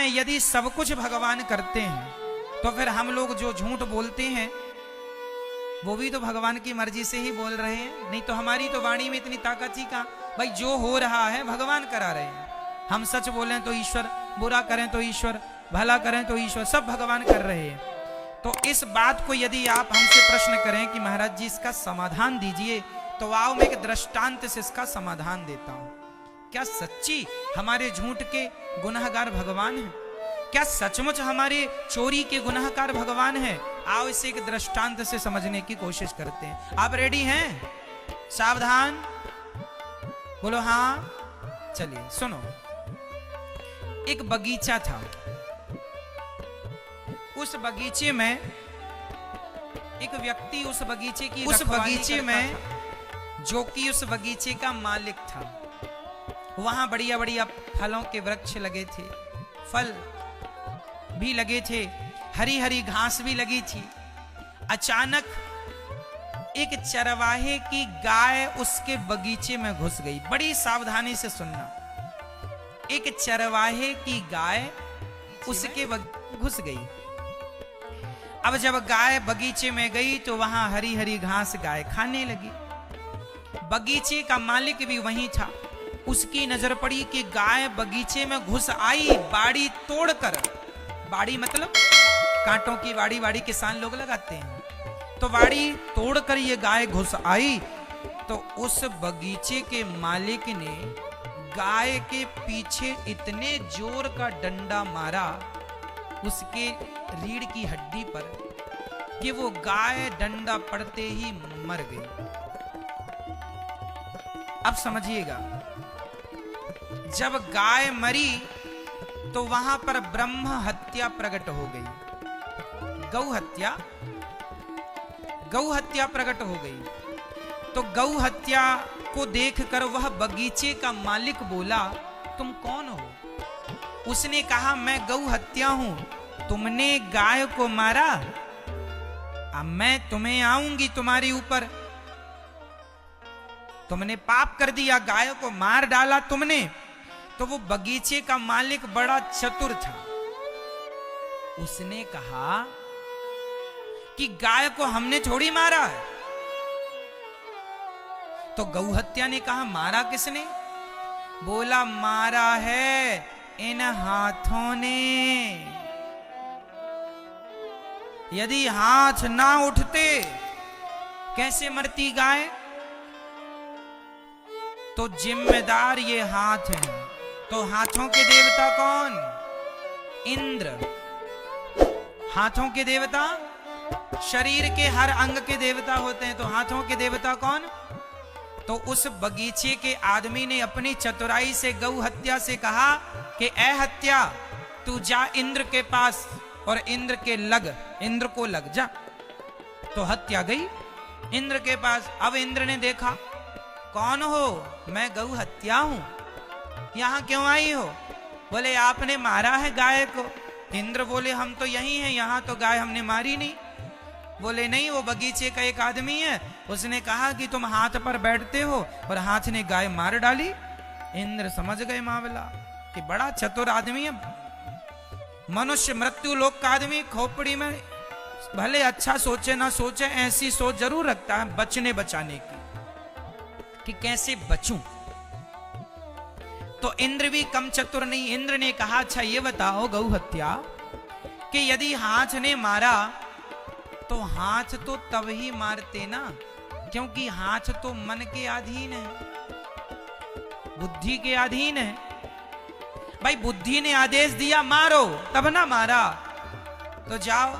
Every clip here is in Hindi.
यदि सब कुछ भगवान करते हैं तो फिर हम लोग जो झूठ बोलते हैं वो भी तो भगवान की मर्जी से ही बोल रहे हैं। नहीं तो हमारी तो वाणी में इतनी ताकत ही कहाँ। भाई जो हो रहा है भगवान करा रहे हैं। हम सच बोलें तो ईश्वर, बुरा करें तो ईश्वर, भला करें तो ईश्वर, सब भगवान कर रहे हैं। तो इस बात को यदि आप हमसे प्रश्न करें कि महाराज जी इसका समाधान दीजिए, तो आओ मैं एक दृष्टांत से इसका समाधान देता हूं। क्या सच्ची हमारे झूठ के गुनहगार भगवान हैं? क्या सचमुच हमारे चोरी के गुनहगार भगवान हैं? आओ इसे एक दृष्टांत से समझने की कोशिश करते हैं। आप रेडी हैं? सावधान, बोलो हाँ। चलिए सुनो। एक बगीचा था। उस बगीचे में एक व्यक्ति उस बगीचे में जो कि उस बगीचे का मालिक था, वहां बढ़िया बढ़िया फलों के वृक्ष लगे थे, फल भी लगे थे, हरी हरी घास भी लगी थी। अचानक एक चरवाहे की गाय उसके बगीचे में घुस गई। बड़ी सावधानी से सुनना। एक चरवाहे की गाय उसके घुस गई। अब जब गाय बगीचे में गई तो वहां हरी हरी घास गाय खाने लगी। बगीचे का मालिक भी वहीं था। उसकी नजर पड़ी कि गाय बगीचे में घुस आई, बाड़ी तोड़कर। बाड़ी मतलब कांटों की बाड़ी, बाड़ी किसान लोग लगाते हैं। तो बाड़ी तोड़कर ये गाय घुस आई। तो उस बगीचे के मालिक ने गाय के पीछे इतने जोर का डंडा मारा उसके रीढ़ की हड्डी पर कि वो गाय डंडा पड़ते ही मर गई। अब समझिएगा, जब गाय मरी तो वहां पर ब्रह्म हत्या प्रकट हो गई। गौ हत्या प्रकट हो गई। तो गौ हत्या को देखकर वह बगीचे का मालिक बोला, तुम कौन हो? उसने कहा, मैं गौ हत्या हूं। तुमने गाय को मारा, अब मैं तुम्हें आऊंगी तुम्हारे ऊपर। तुमने पाप कर दिया, गाय को मार डाला तुमने। तो वो बगीचे का मालिक बड़ा चतुर था। उसने कहा कि गाय को हमने थोड़ी मारा है। तो गौ हत्या ने कहा, मारा किसने? बोला, मारा है इन हाथों ने। यदि हाथ ना उठते कैसे मरती गाय? तो जिम्मेदार ये हाथ हैं। तो हाथों के देवता कौन? इंद्र। हाथों के देवता शरीर के हर अंग के देवता होते हैं। तो हाथों के देवता कौन? तो उस बगीचे के आदमी ने अपनी चतुराई से गौ हत्या से कहा कि ए हत्या, तू जा इंद्र के पास और इंद्र को लग जा। तो हत्या गई इंद्र के पास। अब इंद्र ने देखा, कौन हो? मैं गौ हत्या हूं। यहां क्यों आई हो? बोले, आपने मारा है गाय को। इंद्र बोले, हम तो यही हैं, यहां तो गाय हमने मारी नहीं। बोले, नहीं, वो बगीचे का एक आदमी है, उसने कहा कि तुम हाथ पर बैठते हो और हाथ ने गाय मार डाली। इंद्र समझ गए मामला कि बड़ा चतुर आदमी है। मनुष्य मृत्यु लोक का आदमी खोपड़ी में भले अच्छा सोचे ना सोचे, ऐसी सोच जरूर रखता है बचने बचाने की कि कैसे बचूं। तो इंद्र भी कम चतुर नहीं। इंद्र ने कहा, अच्छा ये बताओ गौ हत्या, कि यदि हाथ ने मारा तो हाथ तो तब ही मारते ना, क्योंकि हाथ तो मन के अधीन है, बुद्धि के अधीन है। भाई बुद्धि ने आदेश दिया मारो, तब ना मारा। तो जाओ,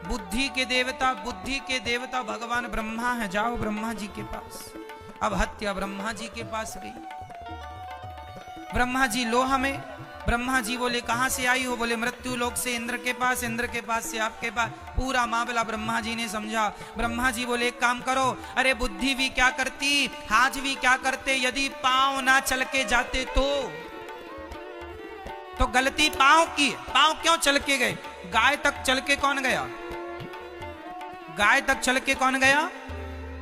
बुद्धि के देवता भगवान ब्रह्मा है, जाओ ब्रह्मा जी के पास। अब हत्या ब्रह्मा जी के पास गई। ब्रह्मा जी लो हमें। ब्रह्मा जी बोले, कहां से आई हो? बोले, मृत्यु लोक से, इंद्र के पास, इंद्र के पास से आपके पास। पूरा मामला ब्रह्मा जी ने समझा। ब्रह्मा जी बोले, एक काम करो, अरे बुद्धि भी क्या करती, हाथ भी क्या करते, यदि पांव ना चल के जाते तो गलती पांव की। पांव क्यों चल के गए? गाय तक चल के कौन गया? गाय तक चल के कौन गया?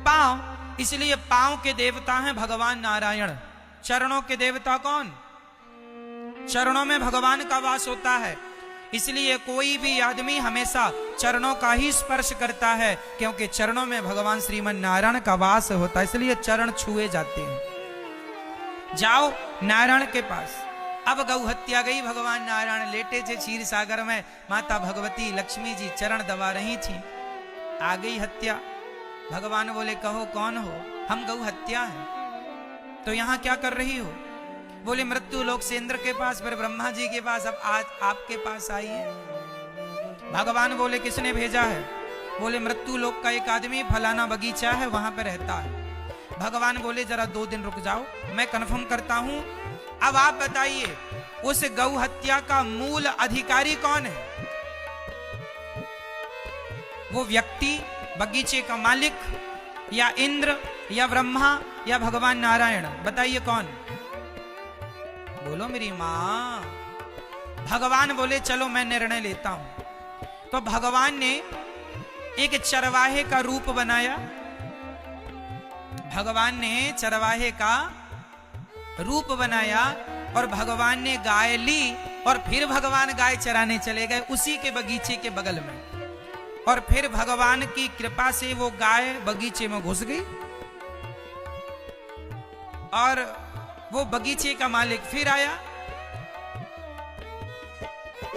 पांव। इसलिए पांव के देवता हैं भगवान नारायण। चरणों के देवता कौन? चरणों में भगवान का वास होता है। इसलिए कोई भी आदमी हमेशा चरणों का ही स्पर्श करता है, क्योंकि चरणों में भगवान श्रीमन नारायण का वास होता है, इसलिए चरण छुए जाते हैं। जाओ नारायण के पास। अब गौ हत्या गई, भगवान नारायण लेटे थे क्षीर सागर में, माता भगवती लक्ष्मी जी चरण दबा रही थी। आ गई हत्या। भगवान बोले कहो कौन हो? हम गौ हत्या है। तो यहाँ क्या कर रही हो? बोले मृत्यु लोक से इंद्र के पास, फिर ब्रह्मा जी के पास, अब आज आपके पास आई है। भगवान बोले किसने भेजा है? बोले मृत्यु लोक का एक आदमी फलाना बगीचा है वहां पे रहता है। भगवान बोले जरा 2 दिन रुक जाओ, मैं कंफर्म करता हूं। अब आप बताइए उस गौ हत्या का मूल अधिकारी कौन है? वो व्यक्ति, बगीचे का मालिक, या इंद्र, या ब्रह्मा, या भगवान नारायण? बताइए कौन? बोलो मेरी मां। भगवान बोले चलो मैं निर्णय लेता हूं। तो भगवान ने एक चरवाहे का रूप बनाया। भगवान ने चरवाहे का रूप बनाया और भगवान ने गाय ली और फिर भगवान गाय चराने चले गए उसी के बगीचे के बगल में। और फिर भगवान की कृपा से वो गाय बगीचे में घुस गई और वो बगीचे का मालिक फिर आया।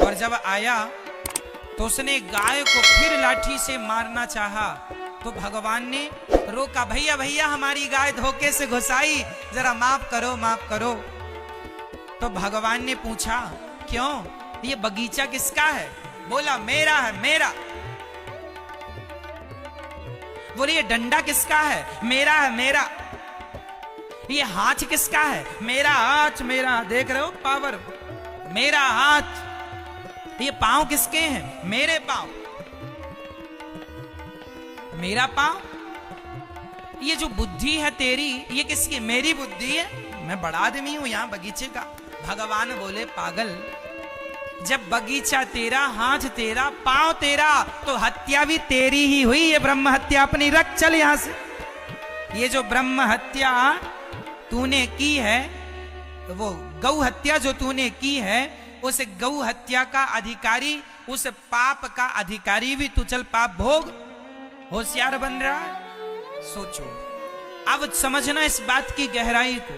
और जब आया तो उसने गाय को फिर लाठी से मारना चाहा, तो भगवान ने रोका, भैया भैया हमारी गाय धोखे से घुसाई, जरा माफ करो माफ करो। तो भगवान ने पूछा क्यों, ये बगीचा किसका है? बोला मेरा है, मेरा। बोले ये डंडा किसका है? मेरा है, मेरा। ये हाथ किसका है? मेरा हाथ, मेरा। देख रहे हो पावर, मेरा हाथ। ये पांव किसके हैं? मेरे पांव, मेरा पांव। ये जो बुद्धि है तेरी, ये किसकी? मेरी बुद्धि है, मैं बड़ा आदमी हूं यहां बगीचे का। भगवान बोले पागल, जब बगीचा तेरा, हाथ तेरा, पांव तेरा, तो हत्या भी तेरी ही हुई। ये ब्रह्म हत्या अपनी रख, चल यहां से। ये जो ब्रह्म हत्या तूने की है, वो गौ हत्या जो तूने की है, उस गौ हत्या का अधिकारी, उस पाप का अधिकारी भी तू, चल पाप भोग। होशियार बन रहा है? सोचो, अब समझना इस बात की गहराई को।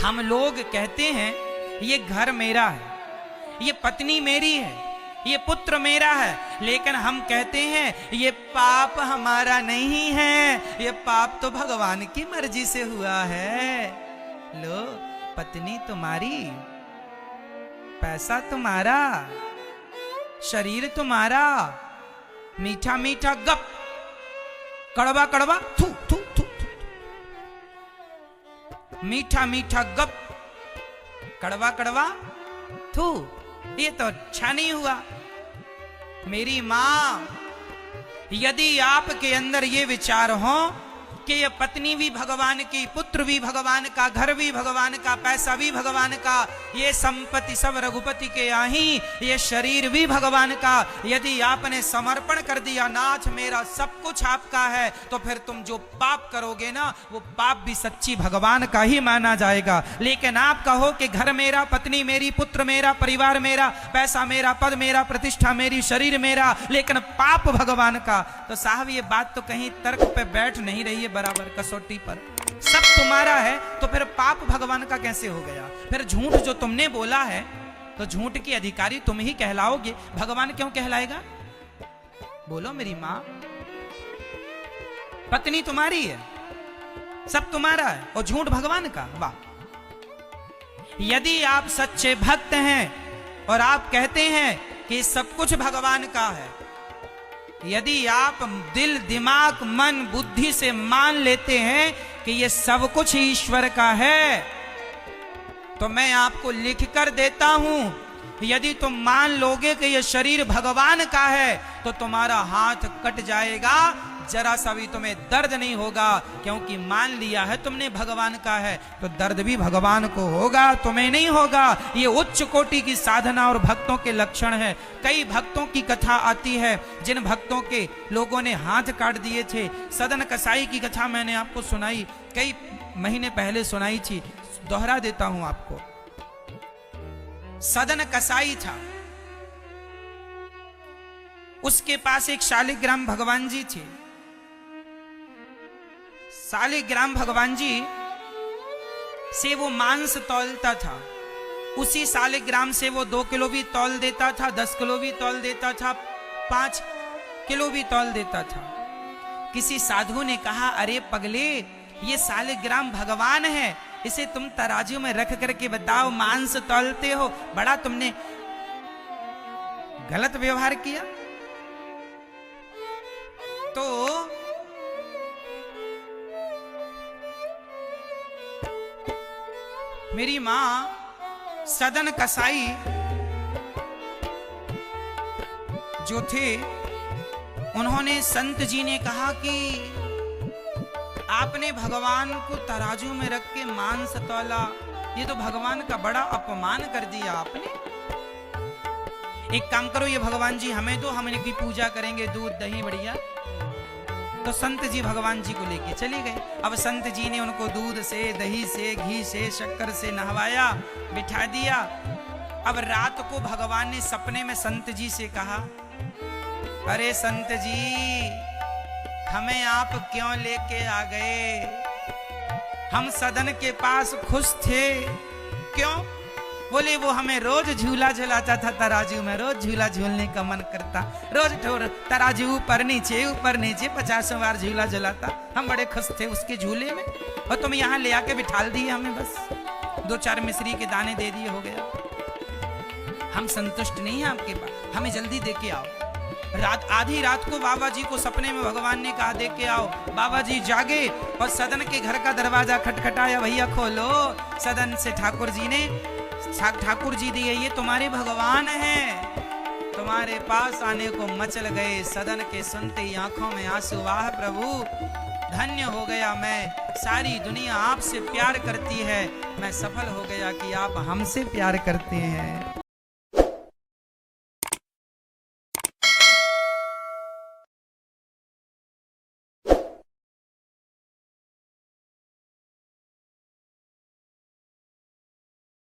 हम लोग कहते हैं ये घर मेरा है, ये पत्नी मेरी है, ये पुत्र मेरा है, लेकिन हम कहते हैं ये पाप हमारा नहीं है, ये पाप तो भगवान की मर्जी से हुआ है। लो, पत्नी तुम्हारी, पैसा तुम्हारा, शरीर तुम्हारा, मीठा मीठा गप, कड़वा कड़वा थू थू थू, मीठा मीठा गप, कड़वा कड़वा थू, ये तो अच्छा नहीं हुआ। मेरी मां, यदि आपके अंदर ये विचार हो कि ये पत्नी भी भगवान की, पुत्र भी भगवान का, घर भी भगवान का, पैसा भी भगवान का, ये संपत्ति सब रघुपति के आही, ये शरीर भी भगवान का, यदि आपने समर्पण कर दिया, नाथ मेरा सब कुछ आपका है, तो फिर तुम जो पाप करोगे ना, वो पाप भी सच्ची भगवान का ही माना जाएगा। लेकिन आप कहो कि घर मेरा, पत्नी मेरी, पुत्र मेरा, परिवार मेरा, पैसा मेरा, पद मेरा, प्रतिष्ठा मेरी, शरीर मेरा, लेकिन पाप भगवान का, तो साहब ये बात तो कहीं तर्क पे बैठ नहीं रही है बराबर, कसौटी पर। सब तुम्हारा है तो फिर पाप भगवान का कैसे हो गया? फिर झूठ जो तुमने बोला है, तो झूठ के अधिकारी तुम ही कहलाओगे, भगवान क्यों कहलाएगा? बोलो मेरी मां। पत्नी तुम्हारी है, सब तुम्हारा है, और झूठ भगवान का। वाह! यदि आप सच्चे भक्त हैं और आप कहते हैं कि सब कुछ भगवान का है, यदि आप दिल, दिमाग, मन, बुद्धि से मान लेते हैं कि ये सब कुछ ईश्वर का है, तो मैं आपको लिख कर देता हूं, यदि तुम मान लोगे कि ये शरीर भगवान का है, तो तुम्हारा हाथ कट जाएगा, जरा सा भी तुम्हें दर्द नहीं होगा, क्योंकि मान लिया है तुमने भगवान का है, तो दर्द भी भगवान को होगा, तुम्हें नहीं होगा। ये उच्च कोटि की साधना और भक्तों के लक्षण है। कई भक्तों की कथा आती है जिन भक्तों के लोगों ने हाथ काट दिए थे। सदन कसाई की कथा मैंने आपको सुनाई, कई महीने पहले सुनाई थी, दोहरा देता हूं आपको। सदन कसाई था, उसके पास एक शालिग्राम भगवान जी थे। शालिग्राम भगवान जी से वो मांस तौलता था। उसी शालिग्राम से वो 2 किलो भी तौल देता था, 10 किलो भी तौल देता था, 5 किलो भी तौल देता था। किसी साधु ने कहा, अरे पगले, ये शालिग्राम भगवान है, इसे तुम तराजू में रख करके बताओ, मांस तौलते हो, बड़ा तुमने गलत व्यवहार किया। तो मेरी मां सदन कसाई जो थे, उन्होंने संत जी ने कहा कि आपने भगवान को तराजू में रख के मांस तौला, ये तो भगवान का बड़ा अपमान कर दिया आपने। एक काम करो, ये भगवान जी हमें दो, हम इनकी पूजा करेंगे, दूध दही बढ़िया। तो संत जी भगवान जी को लेके चले गए। अब संत जी ने उनको दूध से, दही से, घी से, शक्कर से नहवाया, बिठा दिया। अब रात को भगवान ने सपने में संत जी से कहा, अरे संत जी, हमें आप क्यों लेके आ गए? हम सदन के पास खुश थे। क्यों? बोले वो हमें रोज झूला झुलाता था तराजू में, रोज झूला झूलने का मन करता, रोज तराजू ऊपर नीचे 50 बार झूला झुलाता, हम बड़े खुश थे उसके झूले में, और तुम यहाँ ले आके बिठाल दिए हमें, बस 2-4 मिश्री के दाने दे दिए, हो गया। हम संतुष्ट नहीं हैं आपके पास, हमें जल्दी दे के आओ। आधी रात को बाबा जी को सपने में भगवान ने कहा, दे के आओ। बाबा जी जागे और सदन के घर का दरवाजा खटखटाया, भैया खोलो। सदन से ठाकुर जी दिए, ये तुम्हारे भगवान हैं, तुम्हारे पास आने को मचल गए। सदन के सुनते ही आंखों में आंसू, वाह प्रभु, धन्य हो गया मैं, सारी दुनिया आपसे प्यार करती है, मैं सफल हो गया कि आप हमसे प्यार करते हैं।